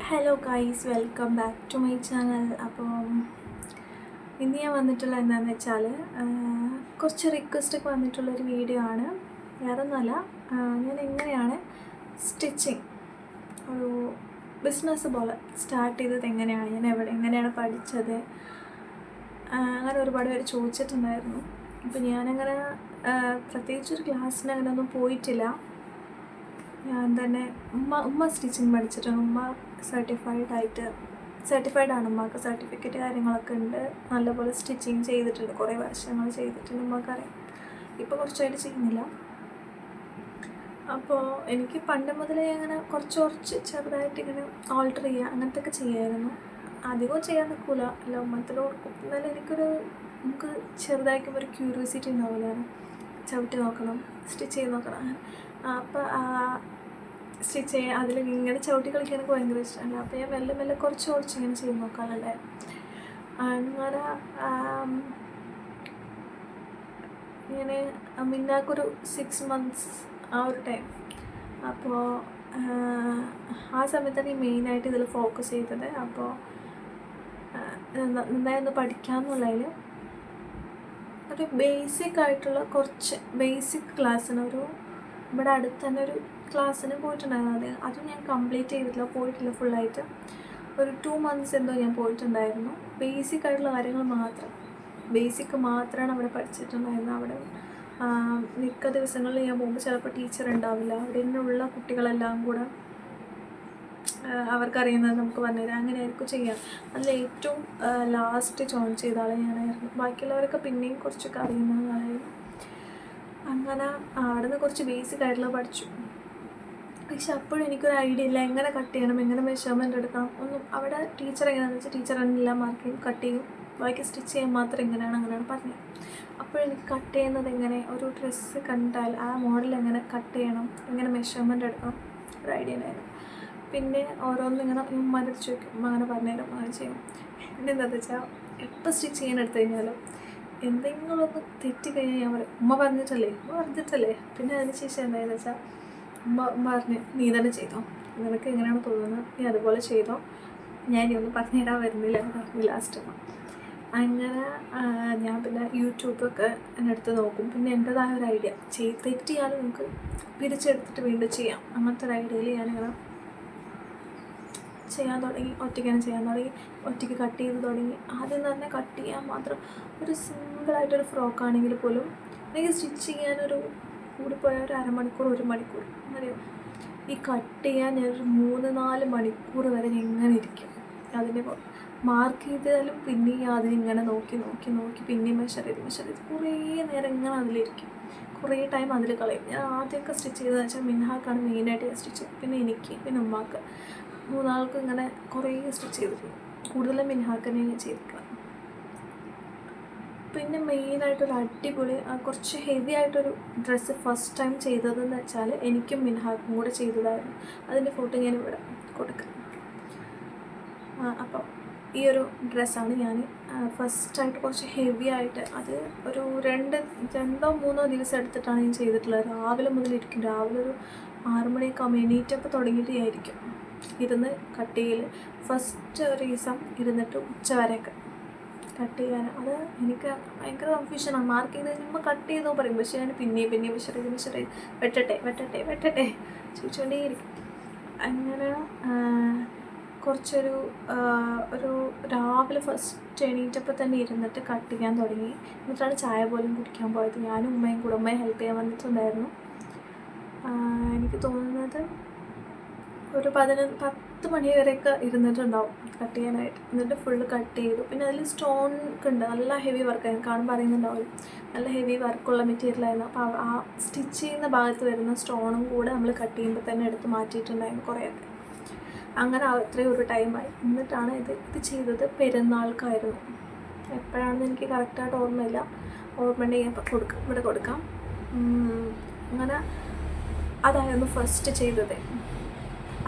Hello guys, welcome back to my channel. അപ്പം ഇന്ന് ഞാൻ വന്നിട്ടുള്ള എന്താണെന്ന് വെച്ചാൽ കുറച്ച് റിക്വസ്റ്റൊക്കെ വന്നിട്ടുള്ളൊരു വീഡിയോ ആണ്. വേറൊന്നുമല്ല, ഞാൻ എങ്ങനെയാണ് സ്റ്റിച്ചിങ് ഒരു ബിസിനസ് പോലെ സ്റ്റാർട്ട് ചെയ്തത്, എങ്ങനെയാണ് ഞാൻ എങ്ങനെയാണ് പഠിച്ചത്, അങ്ങനെ ഒരുപാട് പേര് ചോദിച്ചിട്ടുണ്ടായിരുന്നു. അപ്പം ഞാനങ്ങനെ പ്രത്യേകിച്ചൊരു ക്ലാസ്സിന് അങ്ങനെ ഒന്നും പോയിട്ടില്ല. ഞാൻ തന്നെ ഉമ്മ സ്റ്റിച്ചിങ് പഠിച്ചിട്ടുണ്ട്. ഉമ്മ സർട്ടിഫൈഡ് ആണ്. ഉമ്മക്ക് സർട്ടിഫിക്കറ്റ് കാര്യങ്ങളൊക്കെ ഉണ്ട്. നല്ലപോലെ സ്റ്റിച്ചിങ് ചെയ്തിട്ടുണ്ട്, കുറേ വർഷങ്ങൾ ചെയ്തിട്ടുണ്ട്. ഉമ്മക്കറിയാം. ഇപ്പോൾ കുറച്ചായിട്ട് ചെയ്യുന്നില്ല. അപ്പോൾ എനിക്ക് പണ്ട് മുതലേ അങ്ങനെ കുറച്ച് ചെറുതായിട്ട് ഇങ്ങനെ ഓൾട്ടർ ചെയ്യുക അങ്ങനത്തെ ഒക്കെ ചെയ്യായിരുന്നു. അധികം ചെയ്യാൻ നിൽക്കില്ല, അല്ല ഉമ്മത്തിൽ കൊടുക്കും. എന്നാലും നമുക്ക് ചെറുതായിരിക്കുമ്പോൾ ഒരു ക്യൂരിയോസിറ്റി ഉണ്ടാവില്ല, ചവിട്ടി നോക്കണം, സ്റ്റിച്ച് ചെയ്ത് നോക്കണം. അപ്പോൾ സ്റ്റിച്ച് ചെയ്യാൻ അതിൽ ഇങ്ങനെ ചവിട്ടി കളിക്കാൻ എനിക്ക് ഭയങ്കര ഇഷ്ടമല്ല. അപ്പോൾ ഞാൻ മെല്ലെ കുറച്ച് ഇങ്ങനെ ചെയ്ത് നോക്കാറുണ്ട്. അങ്ങനെ ഇങ്ങനെ മിന്നാക്കൊരു 6 months ആ ഒരു ടൈം. അപ്പോൾ ആ സമയത്താണ് ഈ മെയിനായിട്ട് ഇതിൽ ഫോക്കസ് ചെയ്തത്. അപ്പോൾ നന്നായി ഒന്ന് പഠിക്കാമെന്നുള്ളതിൽ ഒരു ബേസിക് ആയിട്ടുള്ള കുറച്ച് ബേസിക് ക്ലാസ്സിന് ഇവിടെ അടുത്ത് തന്നെ ഒരു ക്ലാസ്സിന് പോയിട്ടുണ്ടായിരുന്നു. അതും ഞാൻ കംപ്ലീറ്റ് ചെയ്തിട്ടില്ല, പോയിട്ടില്ല ഫുള്ളായിട്ട്. ഒരു 2 months എന്തോ ഞാൻ പോയിട്ടുണ്ടായിരുന്നു. ബേസിക് ആയിട്ടുള്ള കാര്യങ്ങൾ ബേസിക് മാത്രമാണ് അവിടെ പഠിച്ചിട്ടുണ്ടായിരുന്നത്. അവിടെ മിക്ക ദിവസങ്ങളിൽ ഞാൻ പോകുമ്പോൾ ചിലപ്പോൾ ടീച്ചർ ഉണ്ടാവില്ല. അവിടെ നിന്നുള്ള കുട്ടികളെല്ലാം കൂടെ അവർക്കറിയുന്നത് നമുക്ക് പറഞ്ഞുതരാം. അങ്ങനെയായിരിക്കും ചെയ്യാം. അതിൽ ഏറ്റവും ലാസ്റ്റ് ജോയിൻ ചെയ്ത ആളെ ഞാനായിരുന്നു. ബാക്കിയുള്ളവരൊക്കെ പിന്നെയും കുറച്ചൊക്കെ അറിയുന്ന ആളായിരുന്നു. അങ്ങനെ അവിടെ നിന്ന് കുറച്ച് ബേസിക് ആയിട്ടുള്ള പഠിച്ചു. പക്ഷെ അപ്പോഴും എനിക്കൊരു ഐഡിയ ഇല്ല, എങ്ങനെ കട്ട് ചെയ്യണം, എങ്ങനെ മെഷർമെൻ്റ് എടുക്കണം ഒന്നും. അവിടെ ടീച്ചർ എങ്ങനെയാണെന്ന് വെച്ചാൽ ടീച്ചർ എല്ലാം മാർക്ക് ചെയ്യും, കട്ട് ചെയ്യും. ബാക്കി സ്റ്റിച്ച് ചെയ്യാൻ മാത്രം അങ്ങനെയാണ് പറഞ്ഞത്. അപ്പോഴെനിക്ക് കട്ട് ചെയ്യുന്നത് എങ്ങനെ, ഒരു ഡ്രസ്സ് കണ്ടാൽ ആ മോഡൽ എങ്ങനെ കട്ട് ചെയ്യണം, എങ്ങനെ മെഷർമെൻ്റ് എടുക്കണം ഒരു ഐഡിയ ഉണ്ടായിരുന്നു. പിന്നെ ഓരോന്നിങ്ങനെ ഉമ്മാൻ്റെ അടുത്ത് ചോദിക്കും, ഉമ്മ അങ്ങനെ പറഞ്ഞുതരും, അങ്ങനെ ചെയ്യും. പിന്നെ എന്താണെന്ന് വെച്ചാൽ എപ്പോൾ സ്റ്റിച്ച് ചെയ്യാൻ എടുത്തു കഴിഞ്ഞാലും എന്തെങ്കിലും ഒന്ന് തെറ്റിക്കഴിഞ്ഞാൽ ഞാൻ പറയും, ഉമ്മ പറഞ്ഞിട്ടല്ലേ. പിന്നെ അതിന് ശേഷം എന്താണെന്ന് വെച്ചാൽ ഉമ്മ പറഞ്ഞ്, നീ തന്നെ ചെയ്തോ, നിനക്ക് എങ്ങനെയാണ് തോന്നുന്നത്, നീ അതുപോലെ ചെയ്തോ, ഞാൻ ഇനി ഒന്നും പറഞ്ഞുതരാൻ വരുന്നില്ല എന്ന് പറഞ്ഞു ലാസ്റ്റ്. അങ്ങനെ ഞാൻ പിന്നെ യൂട്യൂബൊക്കെ എടുത്ത് നോക്കും. പിന്നെ എൻ്റെതായ ഒരു ഐഡിയ, തെറ്റിയാലും നമുക്ക് പിരിച്ചെടുത്തിട്ട് വീണ്ടും ചെയ്യാം, അങ്ങനത്തെ ഒരു ഐഡിയയിൽ ഞാനിങ്ങനെ ചെയ്യാൻ തുടങ്ങി. ഒറ്റയ്ക്ക് കട്ട് ചെയ്ത് തുടങ്ങി. ആദ്യം തന്നെ കട്ട് ചെയ്യാൻ മാത്രം ഒരു സിമ്പിളായിട്ടൊരു ഫ്രോക്കാണെങ്കിൽ പോലും എനിക്ക് സ്റ്റിച്ച് ചെയ്യാനൊരു കൂടിപ്പോയാൽ ഒരു അരമണിക്കൂർ 1 മണിക്കൂർ അറിയോ. ഈ കട്ട് ചെയ്യാൻ ഞാനൊരു 3-4 മണിക്കൂർ വരെ എങ്ങനെ ഇരിക്കും. അതിനെ മാർക്ക് ചെയ്താലും പിന്നെയും അതിനിങ്ങനെ നോക്കി പിന്നെയും മെഷർ ചെയ്ത് കുറേ നേരം ഇങ്ങനെ അതിലിരിക്കും. കുറേ ടൈം അതിൽ കളയും. ഞാൻ ആദ്യമൊക്കെ സ്റ്റിച്ച് ചെയ്തതെന്ന് വെച്ചാൽ മിൻഹാക്കാണ് മെയിനായിട്ട് ഞാൻ സ്റ്റിച്ച് ചെയ്തത്. പിന്നെ എനിക്ക്, പിന്നെ ഉമ്മാക്ക്, 3 ആൾക്ക് ഇങ്ങനെ കുറേ സ്റ്റിച്ച് ചെയ്തിട്ടുണ്ട്. കൂടുതലും മിൻഹാക്കനെ ഞാൻ ചെയ്തിട്ടുള്ളത്. പിന്നെ മെയിനായിട്ടൊരു അടിപൊളി കുറച്ച് ഹെവി ആയിട്ടൊരു ഡ്രസ്സ് ഫസ്റ്റ് ടൈം ചെയ്തതെന്ന് വെച്ചാൽ എനിക്കും മിൻഹാക്കും കൂടെ ചെയ്തതായിരുന്നു. അതിൻ്റെ ഫോട്ടോ ഞാൻ ഇവിടെ കൊടുക്കാം. അപ്പം ഈ ഒരു ഡ്രസ്സാണ് ഞാൻ ഫസ്റ്റായിട്ട് കുറച്ച് ഹെവി ആയിട്ട്, അത് ഒരു 2-3 ദിവസം എടുത്തിട്ടാണ് ഞാൻ ചെയ്തിട്ടുള്ളത്. രാവിലെ മുതലിരിക്കും. രാവിലെ ഒരു 6 മണിയൊക്കെ ആകുമ്പോൾ എണീറ്റപ്പോൾ തുടങ്ങിയിട്ട് ആയിരിക്കും ഇരുന്ന് കട്ട് ചെയ്യൽ. ഫസ്റ്റ് ഒരു ദിവസം ഇരുന്നിട്ട് ഉച്ച വരെയൊക്കെ കട്ട് ചെയ്യാൻ. അത് എനിക്ക് ഭയങ്കര കൺഫ്യൂഷനാണ്. മാർക്ക് ചെയ്ത് കഴിയുമ്പോൾ കട്ട് ചെയ്തോ പറയും, പക്ഷേ ഞാൻ പിന്നെയും മെഷർ ചെയ്ത് വെട്ടട്ടെ ചോദിച്ചുകൊണ്ടേയിരിക്കും. അങ്ങനെ ഒരു രാവിലെ ഫസ്റ്റ് എണീറ്റപ്പോൾ തന്നെ ഇരുന്നിട്ട് കട്ട് ചെയ്യാൻ തുടങ്ങി. എന്നിട്ടാണ് ചായ പോലും കുടിക്കാൻ പോയത്. ഞാനും ഉമ്മയും കൂടെ, ഉമ്മയെ ഹെൽപ്പ് ചെയ്യാൻ വന്നിട്ടുണ്ടായിരുന്നു. എനിക്ക് തോന്നുന്നത് ഒരു 10 മണി വരെയൊക്കെ ഇരുന്നിട്ടുണ്ടാവും കട്ട് ചെയ്യാനായിട്ട്. എന്നിട്ട് ഫുള്ള് കട്ട് ചെയ്തു. പിന്നെ അതിൽ സ്റ്റോൺ ഒക്കെ ഉണ്ട്, നല്ല ഹെവി വർക്കായിരുന്നു. കാണുമ്പോൾ അറിയുന്നുണ്ടാവും, നല്ല ഹെവി വർക്കുള്ള മെറ്റീരിയലായിരുന്നു. അപ്പോൾ ആ സ്റ്റിച്ച് ചെയ്യുന്ന ഭാഗത്ത് വരുന്ന സ്റ്റോണും കൂടെ നമ്മൾ കട്ട് ചെയ്യുമ്പോൾ തന്നെ എടുത്ത് മാറ്റിയിട്ടുണ്ടായിരുന്നു കുറേയൊക്കെ. അങ്ങനെ അത്രയും ഒരു ടൈമായി. എന്നിട്ടാണ് ഇത് ചെയ്തത്. പെരുന്നാൾക്കായിരുന്നു. എപ്പോഴാണെന്ന് എനിക്ക് കറക്റ്റായിട്ട് ഓർമ്മയില്ല. ഓർമ്മയുണ്ടെങ്കിൽ ഇവിടെ കൊടുക്കാം. അങ്ങനെ അതായിരുന്നു ഫസ്റ്റ് ചെയ്തത്.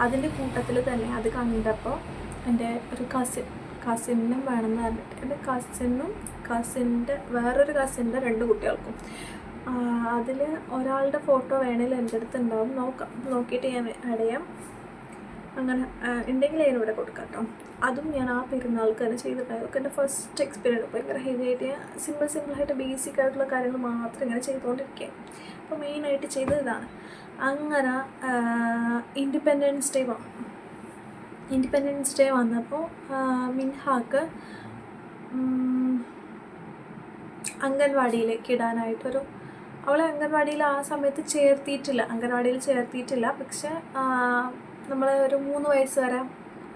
അതിൻ്റെ കൂട്ടത്തിൽ തന്നെ അത് കണ്ടപ്പോൾ എൻ്റെ ഒരു കസിനും വേണമെന്ന് പറഞ്ഞിട്ട്, എൻ്റെ കസിൻ്റെ വേറൊരു കസിൻ്റെ 2 കുട്ടികൾക്കും അതിൽ ഒരാളുടെ ഫോട്ടോ വേണമെങ്കിൽ എൻ്റെ അടുത്ത് ഉണ്ടാവും. നോക്കിയിട്ട് ഞാൻ ആഡ് ചെയ്യാം. അങ്ങനെ ഉണ്ടെങ്കിൽ അതിനിവിടെ കൊടുക്കാം കേട്ടോ. അതും ഞാൻ ആ പെരുന്നാൾക്ക് തന്നെ ചെയ്തിട്ടുണ്ടായിരുന്നു. അതൊക്കെ എൻ്റെ ഫസ്റ്റ് എക്സ്പീരിയൻസ്. ഭയങ്കര ഹെവി ആയിട്ട് ഞാൻ സിമ്പിളായിട്ട് ബേസിക് ആയിട്ടുള്ള കാര്യങ്ങൾ മാത്രം ഇങ്ങനെ ചെയ്തുകൊണ്ടിരിക്കുക. അപ്പോൾ മെയിനായിട്ട് ചെയ്തത് ഇതാണ്. അങ്ങനെ ഇൻഡിപെൻഡൻസ് ഡേ വന്നപ്പോൾ മിൻഹാക്ക് അംഗൻവാടിയിലേക്ക് ഇടാനായിട്ടൊരു, അവളെ അംഗൻവാടിയിൽ ആ സമയത്ത് ചേർത്തിയിട്ടില്ല. പക്ഷേ നമ്മൾ ഒരു 3 വയസ്സ് വരെ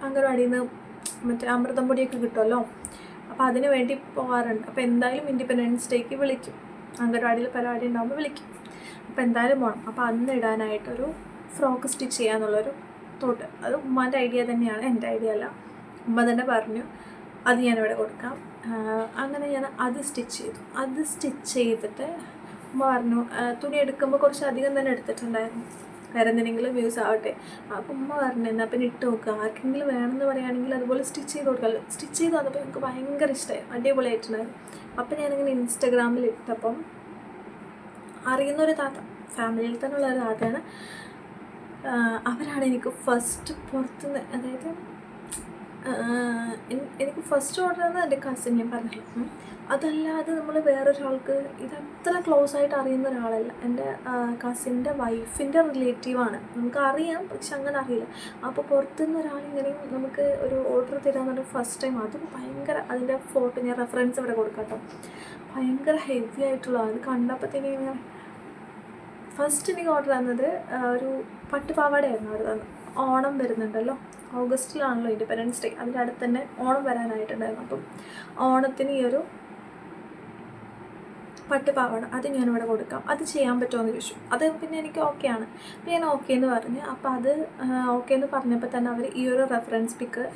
അംഗൻവാടിയിൽ നിന്ന് മറ്റേ അമൃതം പൊടിയൊക്കെ കിട്ടുമല്ലോ, അപ്പോൾ അതിന് വേണ്ടി പോകാറുണ്ട്. അപ്പോൾ എന്തായാലും ഇൻഡിപെൻഡൻസ് ഡേക്ക് വിളിക്കും, അംഗൻവാടിയിൽ പരിപാടി ഉണ്ടാകുമ്പോൾ വിളിക്കും. അപ്പോൾ എന്തായാലും പോകണം. അപ്പോൾ അന്ന് ഇടാനായിട്ടൊരു ഫ്രോക്ക് സ്റ്റിച്ച് ചെയ്യാന്നുള്ളൊരു തോട്ട്. അത് ഉമ്മാൻ്റെ ഐഡിയ തന്നെയാണ്, എൻ്റെ ഐഡിയ അല്ല. ഉമ്മ തന്നെ പറഞ്ഞു അത് ഞാനിവിടെ കൊടുക്കാം. അങ്ങനെ ഞാൻ അത് സ്റ്റിച്ച് ചെയ്തിട്ട് ഉമ്മ പറഞ്ഞു തുണി എടുക്കുമ്പോൾ കുറച്ച് അധികം തന്നെ എടുത്തിട്ടുണ്ടായിരുന്നു, വേറെ എന്തെങ്കിലും യൂസ് ആവട്ടെ. അപ്പോൾ ഉമ്മ പറഞ്ഞു എന്നാൽ പിന്നെ ഇട്ട് നോക്കുക, ആർക്കെങ്കിലും വേണമെന്ന് പറയുകയാണെങ്കിൽ അതുപോലെ സ്റ്റിച്ച് ചെയ്ത് കൊടുക്കാമല്ലോ. സ്റ്റിച്ച് ചെയ്ത് വന്നപ്പോൾ എനിക്ക് ഭയങ്കര ഇഷ്ടമായി, അടിപൊളിയായിട്ടുണ്ടായിരുന്നു. അപ്പോൾ ഞാനിങ്ങനെ ഇൻസ്റ്റഗ്രാമിൽ ഇട്ടപ്പം അറിയുന്നൊരു താത്ത, ഫാമിലിയിൽ തന്നെയുള്ള ഒരു താത്തയാണ്. അവരാണ് എനിക്ക് ഫസ്റ്റ് പുറത്തുനിന്ന്, അതായത് എനിക്ക് ഫസ്റ്റ് ഓർഡർ തന്നത് എൻ്റെ കസിൻ, ഞാൻ പറഞ്ഞില്ല. അതല്ലാതെ നമ്മൾ വേറൊരാൾക്ക്, ഇതത്ര ക്ലോസ് ആയിട്ട് അറിയുന്ന ഒരാളല്ല, എൻ്റെ കസിൻ്റെ വൈഫിൻ്റെ റിലേറ്റീവാണ്. നമുക്കറിയാം പക്ഷെ അങ്ങനെ അറിയില്ല. അപ്പോൾ പുറത്തുനിന്ന് ഒരാളിങ്ങനെയും നമുക്ക് ഒരു ഓർഡർ തരാമെന്ന് പറഞ്ഞാൽ ഫസ്റ്റ് ടൈം. അതും ഭയങ്കര, അതിൻ്റെ ഫോട്ടോ ഞാൻ റെഫറൻസ് ഇവിടെ കൊടുക്കാം കേട്ടോ. ഭയങ്കര ഹെവി ആയിട്ടുള്ള, അത് കണ്ടപ്പോഴത്തേക്കും ഇങ്ങനെ ഫസ്റ്റ് എനിക്ക് ഓർഡർ തന്നത് ഒരു പട്ടുപാവാടയായിരുന്നു ഓർഡർ തന്നത്. ഓണം വരുന്നുണ്ടല്ലോ, ഓഗസ്റ്റിലാണല്ലോ ഇൻഡിപെൻഡൻസ് ഡേ, അതിൻ്റെ അടുത്ത് തന്നെ ഓണം വരാനായിട്ടുണ്ടായിരുന്നു. അപ്പം ഓണത്തിന് ഈ ഒരു പട്ടുപാവാട അത് ഞാനിവിടെ കൊടുക്കാം, അത് ചെയ്യാൻ പറ്റുമോ എന്ന് ചോദിച്ചു. അത് പിന്നെ എനിക്ക് ഓക്കെയാണ്. അപ്പം ഞാൻ ഓക്കെ എന്ന് പറഞ്ഞു. അപ്പോൾ അത് ഓക്കെ എന്ന് പറഞ്ഞപ്പോൾ തന്നെ അവർ ഈ ഒരു റെഫറൻസ് പിക്ക്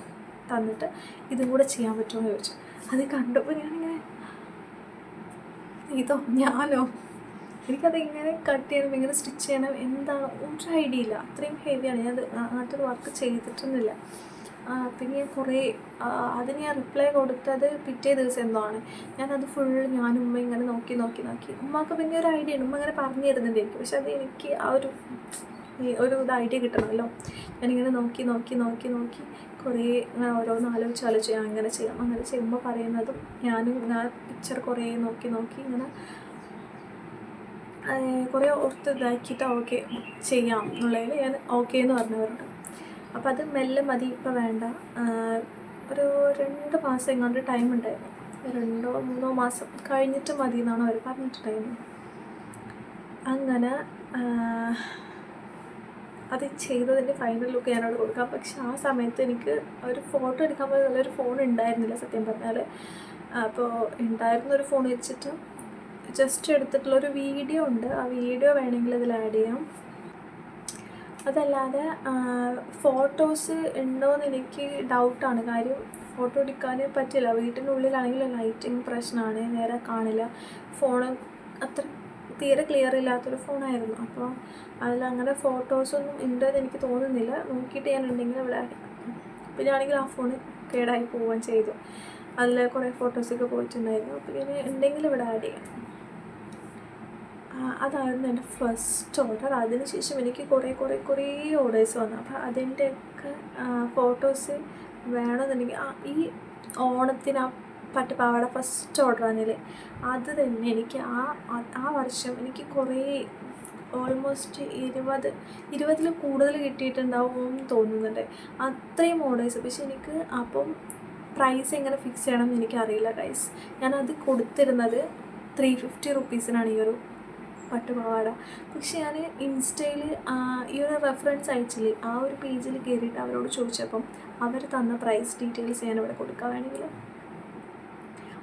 തന്നിട്ട് ഇതും കൂടെ ചെയ്യാൻ പറ്റുമോ എന്ന് ചോദിച്ചു. അത് കണ്ടപ്പോൾ ഞാനിങ്ങനെ, ഞാനോ എനിക്കത് ഇങ്ങനെ കട്ട് ചെയ്യണം, ഇങ്ങനെ സ്റ്റിച്ച് ചെയ്യണം, എന്താണ് ഒരു ഐഡിയ ഇല്ല. അത്രയും ഹെവിയാണ്. ഞാൻ അങ്ങനത്തെ ഒരു വർക്ക് ചെയ്തിട്ടൊന്നുമില്ല. പിന്നെ ഞാൻ കുറേ അതിന് ഞാൻ റിപ്ലൈ കൊടുത്തത് പിറ്റേ ദിവസം എന്തോ ആണ്. ഞാനത് ഞാനും ഉമ്മ ഇങ്ങനെ നോക്കി. ഉമ്മക്ക് പിന്നെ ഒരു ഐഡിയ ഉണ്ട്, ഉമ്മ ഇങ്ങനെ പറഞ്ഞു തരുന്നുണ്ട് എനിക്ക്. പക്ഷെ അത് എനിക്ക് ആ ഒരു ഇത് ഐഡിയ കിട്ടണമല്ലോ. ഞാനിങ്ങനെ നോക്കി കുറേ ഇങ്ങനെ ഓരോന്ന് ആലോചിച്ച് അങ്ങനെ ചെയ്യുമ്പോൾ പറയുന്നതും ഞാൻ പിക്ചർ കുറേ നോക്കി ഇങ്ങനെ കുറേ ഓർത്ത് ഇതാക്കിയിട്ട് ഓക്കെ ചെയ്യാം എന്നുള്ളതിൽ ഞാൻ ഓക്കെ എന്ന് പറഞ്ഞവരുണ്ട്. അപ്പോൾ അത് മെല്ലെ മതി, ഇപ്പോൾ വേണ്ട, ഒരു 2 മാസം എങ്ങാണ്ട് ടൈം ഉണ്ടായിരുന്നു, 2-3 മാസം കഴിഞ്ഞിട്ട് മതി എന്നാണ് അവർ പറഞ്ഞിട്ടുണ്ടായിരുന്നത്. അങ്ങനെ അത് ചെയ്തതിൻ്റെ ഫൈനൽ ലുക്ക് ഞാനവിടെ കൊടുക്കാം. പക്ഷെ ആ സമയത്ത് എനിക്ക് ഒരു ഫോട്ടോ എടുക്കാൻ പോലും നല്ലൊരു ഫോൺ ഉണ്ടായിരുന്നില്ല സത്യം പറഞ്ഞാൽ. അപ്പോൾ ഉണ്ടായിരുന്നൊരു ഫോൺ വെച്ചിട്ട് ജസ്റ്റ് എടുത്തിട്ടുള്ളൊരു വീഡിയോ ഉണ്ട്, ആ വീഡിയോ വേണമെങ്കിൽ അതിൽ ആഡ് ചെയ്യാം. അതല്ലാതെ ഫോട്ടോസ് ഉണ്ടോയെന്ന് എനിക്ക് ഡൗട്ടാണ്. കാര്യം ഫോട്ടോ എടുക്കാൻ പറ്റില്ല, വീട്ടിനുള്ളിലാണെങ്കിൽ ലൈറ്റിങ് പ്രശ്നമാണ്, നേരെ കാണില്ല. ഫോണ് അത്ര തീരെ ക്ലിയർ ഇല്ലാത്തൊരു ഫോണായിരുന്നു. അപ്പോൾ അതിലങ്ങനെ ഫോട്ടോസൊന്നും ഉണ്ടെന്ന് എനിക്ക് തോന്നുന്നില്ല. നോക്കിയിട്ട് ഞാൻ ഉണ്ടെങ്കിൽ ഇവിടെ ആഡ് ചെയ്യാം. പിന്നെ ആണെങ്കിൽ ആ ഫോൺ കേടായി പോവുകയും ചെയ്തു, അതിൽ കുറേ ഫോട്ടോസൊക്കെ പോയിട്ടുണ്ടായിരുന്നു. അപ്പോൾ ഞാൻ ഉണ്ടെങ്കിൽ ഇവിടെ ആഡ് ചെയ്യാം. അതായിരുന്നു എൻ്റെ ഫസ്റ്റ് ഓർഡർ. അതിനുശേഷം എനിക്ക് കുറേ ഓർഡേഴ്സ് വന്നു. അപ്പോൾ അതിൻ്റെയൊക്കെ ഫോട്ടോസ് വേണമെന്നുണ്ടെങ്കിൽ ഈ ഓണത്തിന് ആ പട്ടുപാവാട ഫസ്റ്റ് ഓർഡർ ആണെന്നില്ലേ, അത് തന്നെ എനിക്ക് ആ വർഷം എനിക്ക് കുറേ ഓൾമോസ്റ്റ് 20-ൽ കൂടുതൽ കിട്ടിയിട്ടുണ്ടാവും എന്ന് തോന്നുന്നുണ്ട്, അത്രയും ഓർഡേഴ്സ്. പക്ഷെ എനിക്ക് അപ്പം പ്രൈസ് എങ്ങനെ ഫിക്സ് ചെയ്യണം എന്ന് എനിക്കറിയില്ല ഗൈസ്. ഞാനത് കൊടുത്തിരുന്നത് 350 റുപ്പീസിനാണ് ഈ ഒരു പട്ടുപാവാട. പക്ഷെ ഞാൻ ഇൻസ്റ്റയിൽ ഈ ഒരു റെഫറൻസ് അയച്ചില്ലേ, ആ ഒരു പേജിൽ കയറിയിട്ട് അവരോട് ചോദിച്ചപ്പം അവർ തന്ന പ്രൈസ് ഡീറ്റെയിൽസ് ഞാനിവിടെ കൊടുക്കാൻ വേണമെങ്കിൽ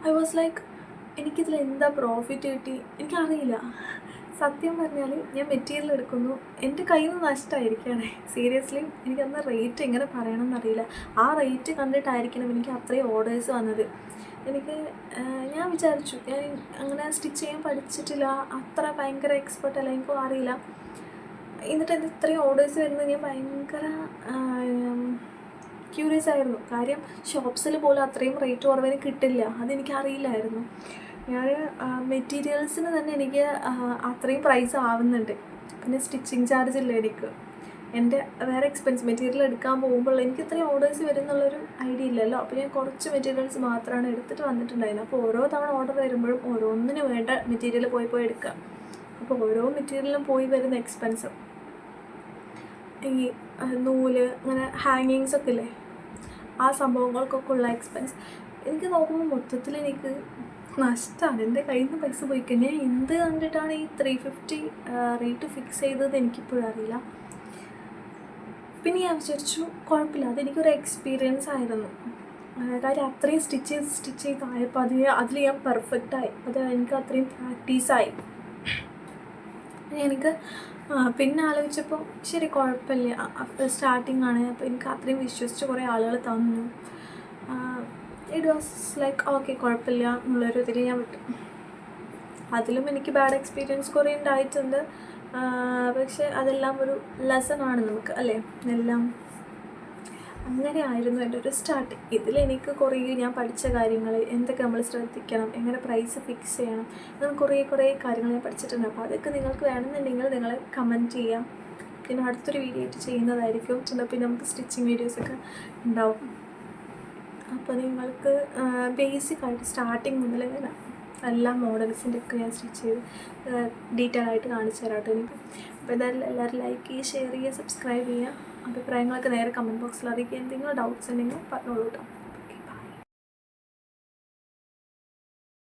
ഐ വാസ് ലൈക്ക്, എനിക്കിതിൽ എന്താ പ്രോഫിറ്റ് കിട്ടി എനിക്കറിയില്ല. സത്യം പറഞ്ഞാൽ ഞാൻ മെറ്റീരിയൽ എടുക്കുന്നു, എൻ്റെ കയ്യിൽ നിന്ന് നഷ്ടമായിരിക്കുകയാണ് സീരിയസ്ലി. എനിക്കന്ന് റേറ്റ് എങ്ങനെ പറയണമെന്നറിയില്ല. ആ റേറ്റ് കണ്ടിട്ടായിരിക്കണം എനിക്ക് അത്രയും ഓർഡേഴ്സ് വന്നത്. ഞാൻ വിചാരിച്ചു ഞാൻ അങ്ങനെ സ്റ്റിച്ച് ചെയ്യാൻ പഠിച്ചിട്ടില്ല, അത്ര ഭയങ്കര എക്സ്പെർട്ട് അല്ല, എനിക്കും അറിയില്ല. എന്നിട്ട് എൻ്റെ ഇത്രയും ഓർഡേഴ്സ് വരുന്നത് ഞാൻ ഭയങ്കര ക്യൂരിയസ് ആയിരുന്നു. കാര്യം ഷോപ്സിൽ പോലും അത്രയും റേറ്റ് കുറവിന് കിട്ടില്ല, അതെനിക്കറിയില്ലായിരുന്നു. ഞാൻ മെറ്റീരിയൽസിന് തന്നെ എനിക്ക് അത്രയും പ്രൈസ് ആവുന്നുണ്ട്. പിന്നെ സ്റ്റിച്ചിങ് ചാർജ് ഇല്ല എനിക്ക്. എൻ്റെ വേറെ എക്സ്പെൻസ് മെറ്റീരിയൽ എടുക്കാൻ പോകുമ്പോൾ എനിക്ക് ഇത്രയും ഓർഡേഴ്സ് വരുന്നുള്ളൊരു ഐഡിയ ഇല്ലല്ലോ. അപ്പോൾ ഞാൻ കുറച്ച് മെറ്റീരിയൽസ് മാത്രമാണ് എടുത്തിട്ട് വന്നിട്ടുണ്ടായിരുന്നത്. അപ്പോൾ ഓരോ തവണ ഓർഡർ വരുമ്പോഴും ഓരോന്നിന് വേണ്ട മെറ്റീരിയൽ പോയി എടുക്കുക. അപ്പോൾ ഓരോ മെറ്റീരിയലും പോയി വരുന്ന എക്സ്പെൻസ്, ഈ നൂല് അങ്ങനെ ഹാങ്ങിങ്സ് ഒക്കെ ഇല്ലേ, ആ സംഭവങ്ങൾക്കൊക്കെ ഉള്ള എക്സ്പെൻസ് എനിക്ക് നോക്കുമ്പോൾ മൊത്തത്തിൽ എനിക്ക് നഷ്ടമാണ്. എൻ്റെ കയ്യിൽ നിന്ന് പൈസ പോയിക്കുക. ഞാൻ എന്ത് കണ്ടിട്ടാണ് ഈ 350 റേറ്റ് ഫിക്സ് ചെയ്തത് എനിക്കിപ്പോഴും അറിയില്ല. പിന്നെ ഞാൻ വിചാരിച്ചു കുഴപ്പമില്ല, അതെനിക്കൊരു എക്സ്പീരിയൻസ് ആയിരുന്നു. കാര്യം അത്രയും സ്റ്റിച്ച് ചെയ്തായപ്പോൾ അതിൽ ഞാൻ പെർഫെക്റ്റായി. അത് എനിക്ക് അത്രയും പ്രാക്ടീസായി. എനിക്ക് പിന്നെ ആലോചിച്ചപ്പോൾ ശരി കുഴപ്പമില്ല, സ്റ്റാർട്ടിങ് ആണ്. അപ്പോൾ എനിക്ക് അത്രയും വിശ്വസിച്ച് കുറേ ആളുകൾ തന്നു. ഇറ്റ് വാസ് ലൈക്ക് ഓക്കെ, കുഴപ്പമില്ല എന്നുള്ളൊരു ഇതിൽ ഞാൻ വിട്ടു. അതിലും എനിക്ക് ബാഡ് എക്സ്പീരിയൻസ് കുറേ ഉണ്ടായിട്ടുണ്ട്. പക്ഷേ അതെല്ലാം ഒരു ലെസണാണ് നമുക്ക്, അല്ലേ? എല്ലാം അങ്ങനെ ആയിരുന്നു എൻ്റെ ഒരു സ്റ്റാർട്ടിങ്. ഇതിലെനിക്ക് കുറേ ഞാൻ പഠിച്ച കാര്യങ്ങൾ, എന്തൊക്കെ നമ്മൾ ശ്രദ്ധിക്കണം, എങ്ങനെ പ്രൈസ് ഫിക്സ് ചെയ്യണം, അങ്ങനെ കുറേ കാര്യങ്ങൾ ഞാൻ പഠിച്ചിട്ടുണ്ട്. അപ്പോൾ അതൊക്കെ നിങ്ങൾക്ക് വേണമെന്നുണ്ടെങ്കിൽ നിങ്ങൾ കമൻറ്റ് ചെയ്യാം. പിന്നെ അടുത്തൊരു വീഡിയോ ആയിട്ട് ചെയ്യുന്നതായിരിക്കും. പിന്നെ നമുക്ക് സ്റ്റിച്ചിങ് വീഡിയോസൊക്കെ ഉണ്ടാവും. അപ്പോൾ നിങ്ങൾക്ക് ബേസിക്കായിട്ട് സ്റ്റാർട്ടിങ് മുതൽ ഇങ്ങനെ എല്ലാ മോഡൽസിൻ്റെ ഒക്കെ ഞാൻ സ്റ്റിച്ച് ചെയ്ത് ഡീറ്റെയിൽ ആയിട്ട് കാണിച്ചു തരാം കേട്ടോ എനിക്ക്. അപ്പോൾ എന്തായാലും എല്ലാവരും ലൈക്ക് ചെയ്യുക, ഷെയർ ചെയ്യുക, സബ്സ്ക്രൈബ് ചെയ്യുക. അഭിപ്രായങ്ങളൊക്കെ നേരെ കമൻറ്റ് ബോക്സിൽ അറിയിക്കുക. എന്തെങ്കിലും ഡൗട്ട്സ് ഉണ്ടെങ്കിൽ പറഞ്ഞോളൂ കേട്ടോ.